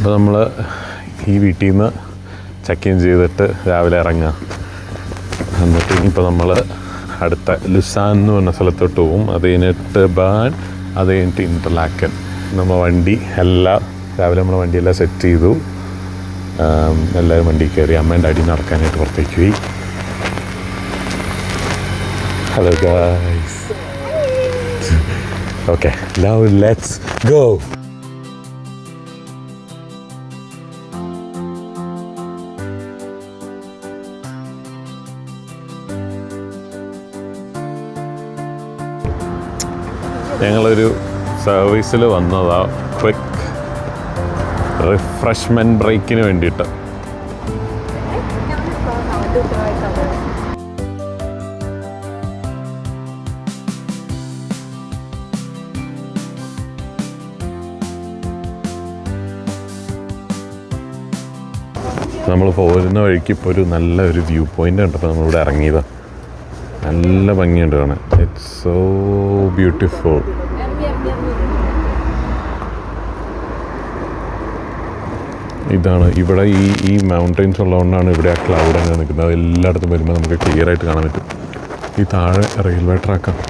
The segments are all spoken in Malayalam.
അപ്പോൾ നമ്മൾ ഈ വീട്ടിൽ നിന്ന് ചെക്ക് ഇൻ ചെയ്തിട്ട് രാവിലെ ഇറങ്ങുക. എന്നിട്ട് ഇനിയിപ്പോൾ നമ്മൾ അടുത്ത ലുസാൻ എന്ന് പറഞ്ഞ സ്ഥലത്തോട്ട് പോകും. അത് കഴിഞ്ഞിട്ട് ബാൻ, അത് കഴിഞ്ഞിട്ട് ഇൻ്റർലാക്കൻ. നമ്മൾ വണ്ടി എല്ലാം രാവിലെ നമ്മൾ വണ്ടിയെല്ലാം സെറ്റ് ചെയ്തു. എല്ലാവരും വണ്ടി കയറി. അമ്മേൻ്റെ അടി നടക്കാനായിട്ട് പുറത്തേക്ക് പോയി. Hello guys. Okay, now let's go. ഞങ്ങളൊരു സർവീസിൽ വന്നതാ, ക്വിക്ക് റിഫ്രഷ്മെൻറ്റ് ബ്രേക്കിന് വേണ്ടിയിട്ട്. നമ്മൾ പോരുന്ന വഴിക്ക് ഇപ്പോൾ ഒരു നല്ലൊരു വ്യൂ പോയിൻ്റ് കണ്ടപ്പോൾ നമ്മളിവിടെ ഇറങ്ങിയതാണ്. നല്ല ഭംഗിയുണ്ട് കാണാൻ. It's so beautiful. ഇതാണ് ഇവിടെ ഈ മൗണ്ടൻസ് ഉള്ളതുകൊണ്ടാണ് ഇവിടെ ആ ക്ലൗഡ് അങ്ങനെ നിൽക്കുന്നത്. അത് എല്ലായിടത്തും വരുമ്പോൾ നമുക്ക് ക്ലിയർ ആയിട്ട് കാണാൻ പറ്റും. ഈ താഴെ റെയിൽവേ ട്രാക്കാണ്.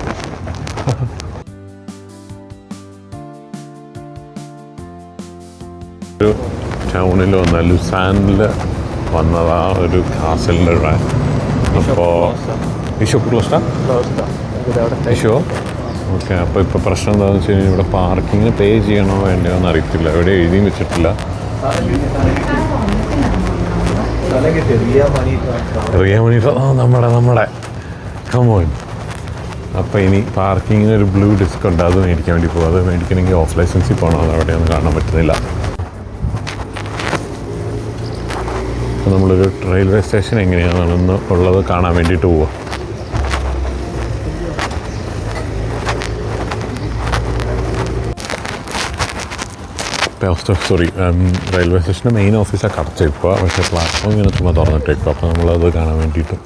ഒരു ടൗണിൽ വന്ന ലുസാനിൽ വന്നതാ ഒരു കാസലിൻ്റെ ഇവിടെ. അപ്പോൾ ഇഷോ ക്ലോസ്ഡാ ഇഷോ. ഓക്കെ, അപ്പോൾ ഇപ്പോൾ പ്രശ്നം എന്താണെന്ന് വെച്ച് കഴിഞ്ഞാൽ ഇവിടെ പാർക്കിങ്ങിന് പേ ചെയ്യണോ വേണ്ടയോ എന്ന് അറിയത്തില്ല. എവിടെ എഴുതിയും വെച്ചിട്ടില്ല. റിയ മണി നമ്മുടെ കമോൻ. അപ്പോൾ ഇനി പാർക്കിങ്ങിന് ഒരു ബ്ലൂ ഡിസ്ക് ഉണ്ട്, അത് മേടിക്കാൻ വേണ്ടി പോകും. അത് മേടിക്കണമെങ്കിൽ ഓഫ് ലൈസൻസിൽ പോകണം. അത് അവിടെയൊന്നും കാണാൻ പറ്റുന്നില്ല. അപ്പോൾ നമ്മളൊരു റെയിൽവേ സ്റ്റേഷൻ എങ്ങനെയാണെന്ന് ഉള്ളത് കാണാൻ വേണ്ടിയിട്ട് പോവുക. സോറി, റെയിൽവേ സ്റ്റേഷൻ്റെ മെയിൻ ഓഫീസാണ് കടച്ചേക്കുക. പക്ഷേ പ്ലാറ്റ്ഫോം ഇങ്ങനെ ചുമ്മാ തുറന്നിട്ടേക്കുക. അപ്പോൾ നമ്മളത് കാണാൻ വേണ്ടിയിട്ട്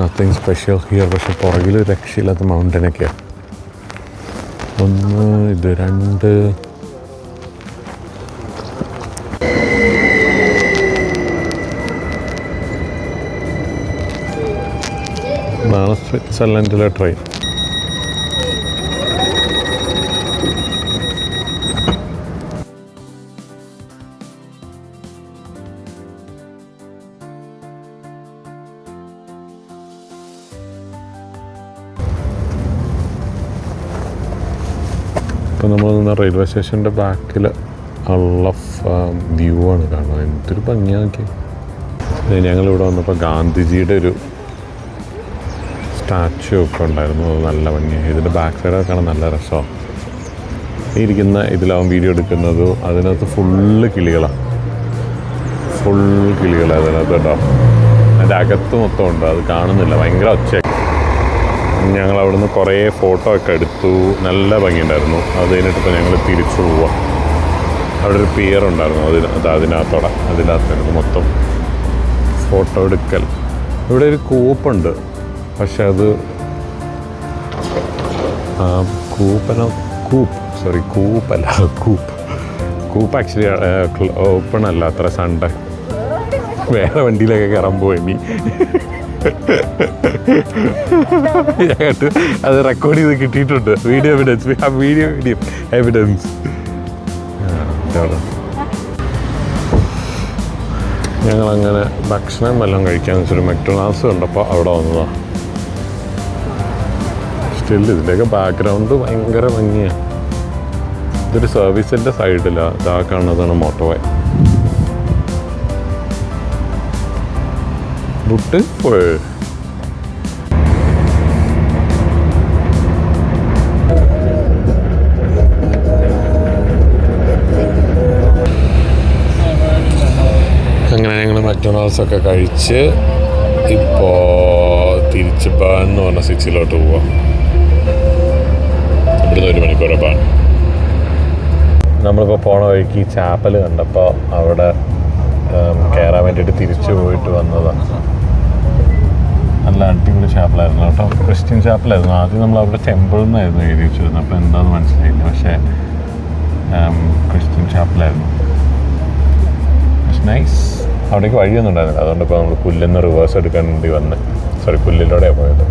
നത്തിങ് സ്പെഷ്യൽ ഹിയർ. പക്ഷേ പുറകിൽ രക്ഷയില്ലാത്ത മൗണ്ടനൊക്കെയാണ്. ഒന്ന്, ഇത്, രണ്ട്. ഇതാണ് സ്വിറ്റ്സർലൻഡിലെ ട്രെയിൻ. ഇപ്പോൾ നമ്മൾ നിന്ന് റെയിൽവേ സ്റ്റേഷൻ്റെ ബാക്കിൽ ഉള്ള വ്യൂ ആണ് കാണുന്നത്. എന്തൊരു ഭംഗിയാക്കി. ഞങ്ങളിവിടെ വന്നപ്പോൾ ഗാന്ധിജിയുടെ ഒരു സ്റ്റാച്ചു ഒക്കെ ഉണ്ടായിരുന്നു. അത് നല്ല ഭംഗിയായി. ഇതിൻ്റെ ബാക്ക് സൈഡൊക്കെ കാണാൻ നല്ല രസമാണ്. ഈ ഇരിക്കുന്ന ഇതിലാവും വീഡിയോ എടുക്കുന്നത്. അതിനകത്ത് ഫുള്ള് കിളികളാണ്. അതിനകത്ത് കേട്ടോ. അതിൻ്റെ അകത്ത് മൊത്തം ഉണ്ട്. അത് കാണുന്നില്ല, ഭയങ്കര ഒച്ച. ഞങ്ങൾ അവിടുന്ന് കുറേ ഫോട്ടോ ഒക്കെ എടുത്തു. നല്ല ഭംഗിയുണ്ടായിരുന്നു. അത് കഴിഞ്ഞിട്ടിപ്പോൾ ഞങ്ങൾ തിരിച്ചു പോവാം. അവിടെ ഒരു പിയർ ഉണ്ടായിരുന്നു. അതിനകത്തായിരുന്നു മൊത്തം ഫോട്ടോ എടുക്കൽ. ഇവിടെ ഒരു കൂപ്പുണ്ട്. പക്ഷെ അത് കൂപ്പ് ആക്ച്വലി ഓപ്പൺ അല്ല അത്ര. സൺഡേ വേറെ വണ്ടിയിലൊക്കെ കയറാൻ പോയി. ഞങ്ങൾക്ക് അത് റെക്കോർഡ് ചെയ്ത് കിട്ടിയിട്ടുണ്ട്. Video evidence. ഞങ്ങളങ്ങനെ ഭക്ഷണം എല്ലാം കഴിക്കാമെന്ന് വെച്ചൊരു മെക്ഡൊണാൾഡ്സ് കണ്ടപ്പോൾ അവിടെ വന്നതാണ്. സ്റ്റിൽ ഇതിൻ്റെയൊക്കെ ബാക്ക്ഗ്രൗണ്ട് ഭയങ്കര ഭംഗിയാണ്. ഇതൊരു സർവീസിൻ്റെ സൈഡിലാണ്. ഇതാ കാണുന്നതാണ് മോട്ടോവേ. ബുട്ട് അങ്ങനെ ഞങ്ങൾ മക്ഡൊണാൾഡ്സൊക്കെ കഴിച്ച് ഇപ്പോൾ തിരിച്ച് ബാൻ എന്ന് പറഞ്ഞ സിറ്റിയിലോട്ട് പോവാം. ഇവിടുന്ന് 1 മണിക്കൂർ ബാൻ. നമ്മളിപ്പോൾ പോണ വഴിക്ക് ചാപ്പൽ കണ്ടപ്പോൾ അവിടെ കയറാൻ വേണ്ടിയിട്ട് തിരിച്ചു പോയിട്ട് വന്നതാണ്. നല്ല അടിപൊളി ചാപ്പലായിരുന്നു കേട്ടോ. ക്രിസ്ത്യൻ ചാപ്പലായിരുന്നു. ആദ്യം നമ്മൾ അവിടെ ടെമ്പിൾ എന്നായിരുന്നു എഴുതി വെച്ചിരുന്നത്. അപ്പോൾ എന്താണെന്ന് മനസ്സിലായില്ല. പക്ഷേ ക്രിസ്ത്യൻ ചാപ്പലായിരുന്നു. നൈസ്. അവിടേക്ക് വഴിയൊന്നും ഉണ്ടായിരുന്നില്ല, അതുകൊണ്ട് ഇപ്പോൾ നമ്മൾ പുല്ലിന്ന് റിവേഴ്സ് എടുക്കാൻ വേണ്ടി വന്ന് പുല്ലിലൂടെയാണ് പോയത്.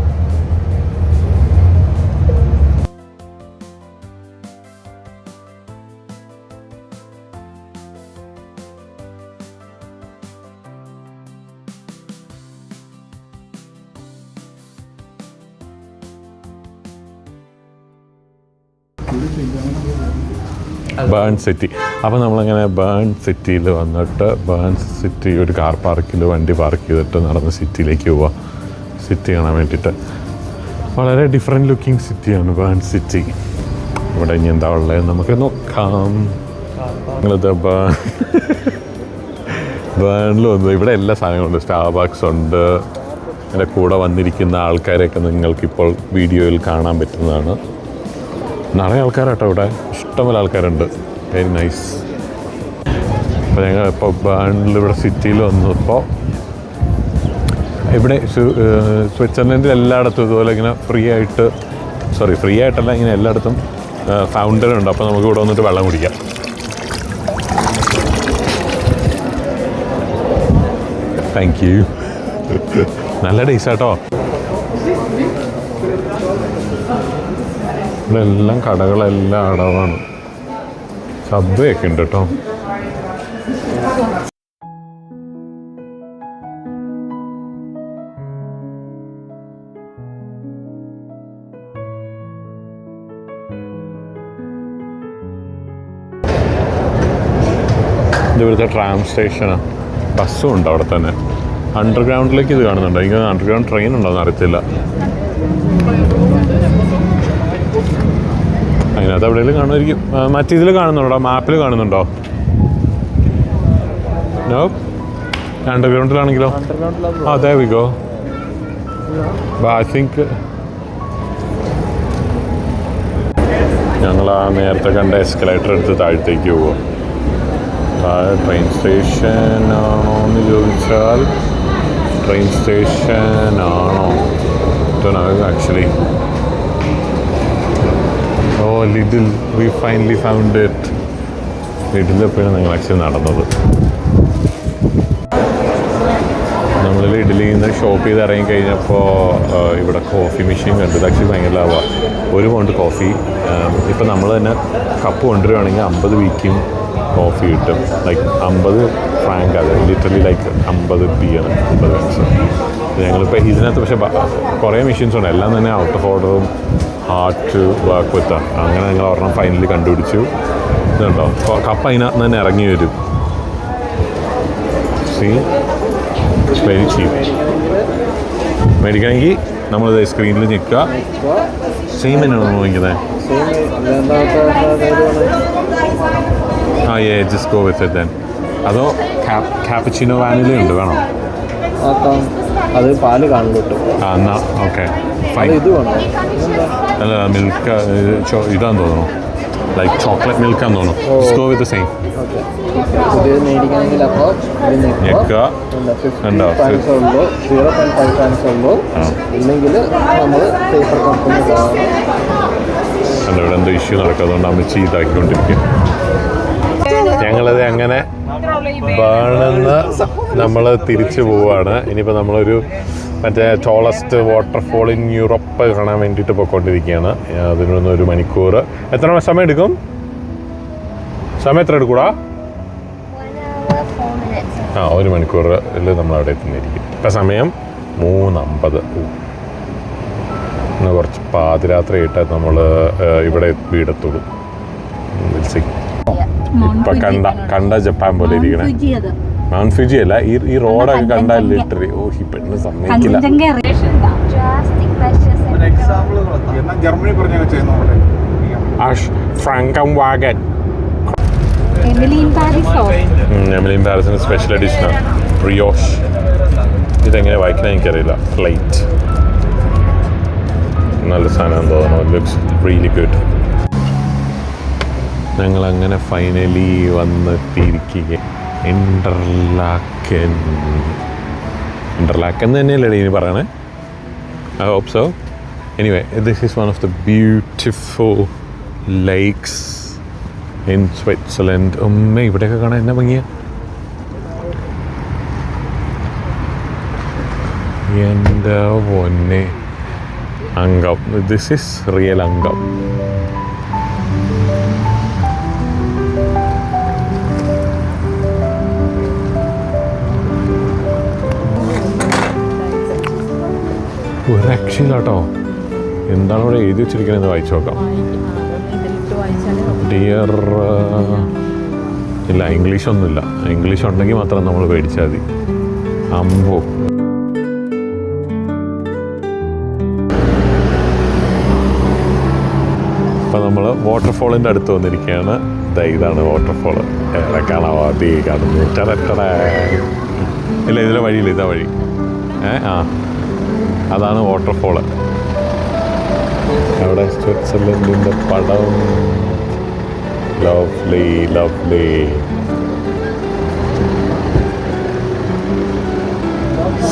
Bern city. അപ്പോൾ നമ്മളങ്ങനെ ബേൺ സിറ്റിയിൽ വന്നിട്ട് ബേൺ സിറ്റി ഒരു കാർ പാർക്കിൽ വണ്ടി പാർക്ക് ചെയ്തിട്ട് നടന്ന് സിറ്റിയിലേക്ക് പോവാം, സിറ്റി കാണാൻ വേണ്ടിയിട്ട്. വളരെ ഡിഫറെൻറ്റ് ലുക്കിംഗ് സിറ്റിയാണ് ബേൺ സിറ്റി. ഇവിടെ ഇനി എന്താ ഉള്ളത് നമുക്ക് നോക്കാം. നിങ്ങളിത് ബേണിൽ വന്നു. ഇവിടെ എല്ലാ സാധനങ്ങളുണ്ട്. സ്റ്റാർബക്സ് ഉണ്ട്. എൻ്റെ കൂടെ വന്നിരിക്കുന്ന ആൾക്കാരെയൊക്കെ നിങ്ങൾക്കിപ്പോൾ വീഡിയോയിൽ കാണാൻ പറ്റുന്നതാണ്. നിറയെ ആൾക്കാരാട്ടോ ഇവിടെ, ഇഷ്ടംപോലെ ആൾക്കാരുണ്ട്. Very nice. അപ്പോൾ ഞങ്ങൾ ഇപ്പോൾ ബേണിൽ ഇവിടെ സിറ്റിയിൽ വന്നപ്പോൾ ഇവിടെ സ്വിറ്റ്സർലൻഡിൽ എല്ലായിടത്തും ഇതുപോലെ ഇങ്ങനെ ഫ്രീ ആയിട്ടല്ല, ഇങ്ങനെ എല്ലായിടത്തും ഫൗണ്ടൻ ഉണ്ട്. അപ്പോൾ നമുക്ക് ഇവിടെ വന്നിട്ട് വെള്ളം കുടിക്കാം. Thank you. നല്ല ടേസ്റ്റാട്ടോ. ഇവിടെ എല്ലാം കടകളെല്ലാം അടവാണ്. സബ്വയൊക്കെ ഉണ്ട് കേട്ടോ. ഇവിടുത്തെ ട്രാം സ്റ്റേഷനാണ്. ബസ്സും ഉണ്ട് അവിടെ തന്നെ. അണ്ടർഗ്രൗണ്ടിലേക്ക് ഇത് കാണുന്നുണ്ട്. എനിക്ക് അണ്ടർഗ്രൗണ്ട് ട്രെയിൻ ഉണ്ടോയെന്ന് അറിയത്തില്ല. അതിനകത്ത് എവിടെയെങ്കിലും കാണുമായിരിക്കും. മറ്റേതിൽ കാണുന്നുണ്ടോ? മാപ്പിൽ കാണുന്നുണ്ടോ? നോ. അണ്ടർഗ്രൗണ്ടിലാണെങ്കിലോ? അതെ വി ഗോ. ഐ തിങ്ക് ഞങ്ങൾ ആ നേരത്തെ കണ്ട എസ്കലേറ്റർ എടുത്ത് താഴത്തേക്ക് പോവുക. താഴെ ട്രെയിൻ സ്റ്റേഷൻ ആണോ എന്ന് ചോദിച്ചാൽ ട്രെയിൻ സ്റ്റേഷൻ ആണോ actually. Oh Lidl, we finally found it. Lidl എപ്പോഴും ഞങ്ങൾ ആക്ച്വലി നടന്നത്. നമ്മൾ ലിഡിലിൽ നിന്ന് ഷോപ്പ് ചെയ്ത് ഇറങ്ങി കഴിഞ്ഞപ്പോൾ ഇവിടെ കോഫി മെഷീൻ കണ്ടത്. ആക്ച്വലി ഭയങ്കര ലാഭമാണ്. 1 പൗണ്ട് കോഫി. ഇപ്പം നമ്മൾ തന്നെ കപ്പ് കൊണ്ടുവരികയാണെങ്കിൽ 50 വീക്കും കോഫി കിട്ടും. Like 50 Frank. അത് ലിറ്ററലി ലൈക്ക് 50 ആണ്, 50 പൈസ. ഞങ്ങളിപ്പോൾ ഇതിനകത്ത് പക്ഷേ കുറേ മെഷീൻസ് ഉണ്ട്. എല്ലാം തന്നെ ഔട്ട് ഓഫ് ഓർഡറും ഹാർഡ് ടു വർക്ക് വിത്ത്. അങ്ങനെ ഞങ്ങൾ ഒരെണ്ണം ഫൈനലി കണ്ടുപിടിച്ചു. ഇതുണ്ടോ കപ്പ് അതിനകത്ത് തന്നെ ഇറങ്ങി വരും. See very cheap. മേടിക്കണമെങ്കിൽ നമ്മളിത് സ്ക്രീനിൽ ഞെക്കുക. സെയിം തന്നെയാണോ നോക്കുന്നത്? ആ just go with it then. അതോ കാപ്പച്ചിനോ വാനില ഉണ്ട് വേണോ? അത് പാല് കാണും കിട്ടും. ആ എന്നാ ഓക്കെ ഫൈൻ. ഇത് വേണോ? അല്ല മിൽക്ക് ഇതാന്ന് തോന്നുന്നു. ലൈക്ക് ചോക്ലേറ്റ് മിൽക്കാന്ന് തോന്നുന്നു. Just go with the same. ഇത് മേടിക്കണമെങ്കിൽ അപ്പോൾ ഞെക്കുക. ഉണ്ടോ? 0.5 ഫ്രാൻസ് ഉള്ളൂ. ഇല്ലെങ്കിൽ നമ്മൾ പേപ്പർ കമ്പനി അല്ല ഇവിടെ എന്തോ ഇഷ്യൂ നടക്കും, അതുകൊണ്ട് അമ്മച്ചി ഇതാക്കിക്കൊണ്ടിരിക്കും. ഞങ്ങളത് അങ്ങനെ ബേണിന്ന് നമ്മൾ തിരിച്ചു പോവുകയാണ്. ഇനിയിപ്പോൾ നമ്മളൊരു മറ്റേ ടോളസ്റ്റ് വാട്ടർഫോൾ ഇൻ യൂറോപ്പ് കാണാൻ വേണ്ടിയിട്ട് പോയിക്കൊണ്ടിരിക്കുകയാണ്. അതിനൊന്ന് 1 മണിക്കൂർ. എത്ര സമയം എടുക്കും? സമയം എത്ര എടുക്കൂടാ? 1 മണിക്കൂറിൽ നമ്മളവിടെ എത്തുന്നിരിക്കും. ഇപ്പം സമയം 3:50. ഇന്ന് കുറച്ച് പാതിരാത്രിയായിട്ട് നമ്മൾ ഇവിടെ വീടെത്തുള്ളൂ. ഇപ്പം കണ്ട ജപ്പാൻ പോലെ ഇരിക്കണേ. മൗണ്ട് ഫിജി അല്ല, ഈ റോഡൊക്കെ കണ്ടാൽ ലിറ്ററി ഓ ഈ പെണ്ണ് സമ്മതിക്കില്ല. എമിലി പാരീസിന് സ്പെഷ്യൽ എഡിഷനാണ് ബ്രിയോഷ്. ഇതെങ്ങനെ വായിക്കണേ എനിക്കറിയില്ല. ഫ്ലൈറ്റ് നല്ല സാധനം തോന്നുന്നു. Looks really good. ഞങ്ങളങ്ങനെ ഫൈനലി വന്നെത്തിയിരിക്കുക ഇന്റർലാക്കൻ തന്നെയല്ലേ ഇനി പറയണേ? I hope so. Anyway this is one of the beautiful lakes in Switzerland. ഇവിടെയൊക്കെ കാണാൻ എന്നാ ഭംഗിയാ. എൻ്റെ പൊന്നെ, അങ്കം. ദിസ് ഈസ് റിയൽ അങ്കം. ഒരു രക്ഷയില്ല കേട്ടോ. എന്താണ് ഇവിടെ എഴുതി വെച്ചിരിക്കണമെന്ന് വായിച്ചു നോക്കാം. ഡിയർ, ഇല്ല, ഇംഗ്ലീഷൊന്നുമില്ല. ഇംഗ്ലീഷ് ഉണ്ടെങ്കിൽ മാത്രം നമ്മൾ പേടിച്ചാൽ മതി. അമ്പോ, ഇപ്പം നമ്മൾ വാട്ടർഫോളിൻ്റെ അടുത്ത് വന്നിരിക്കുകയാണ്. ഇതാണ് വാട്ടർഫോള്. കാണാവാതി കാണുന്നു. ഇല്ല, ഇതിലെ വഴിയില്ല, ഇതാ വഴി. അതാണ് വാട്ടർഫോള്. അവിടെ സ്വിറ്റ്സർലൻഡിൻ്റെ പടം. Lovely lovely.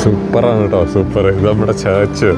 സൂപ്പറാണ് കേട്ടോ, സൂപ്പർ. ഇത് നമ്മുടെ ചേർച്ച്.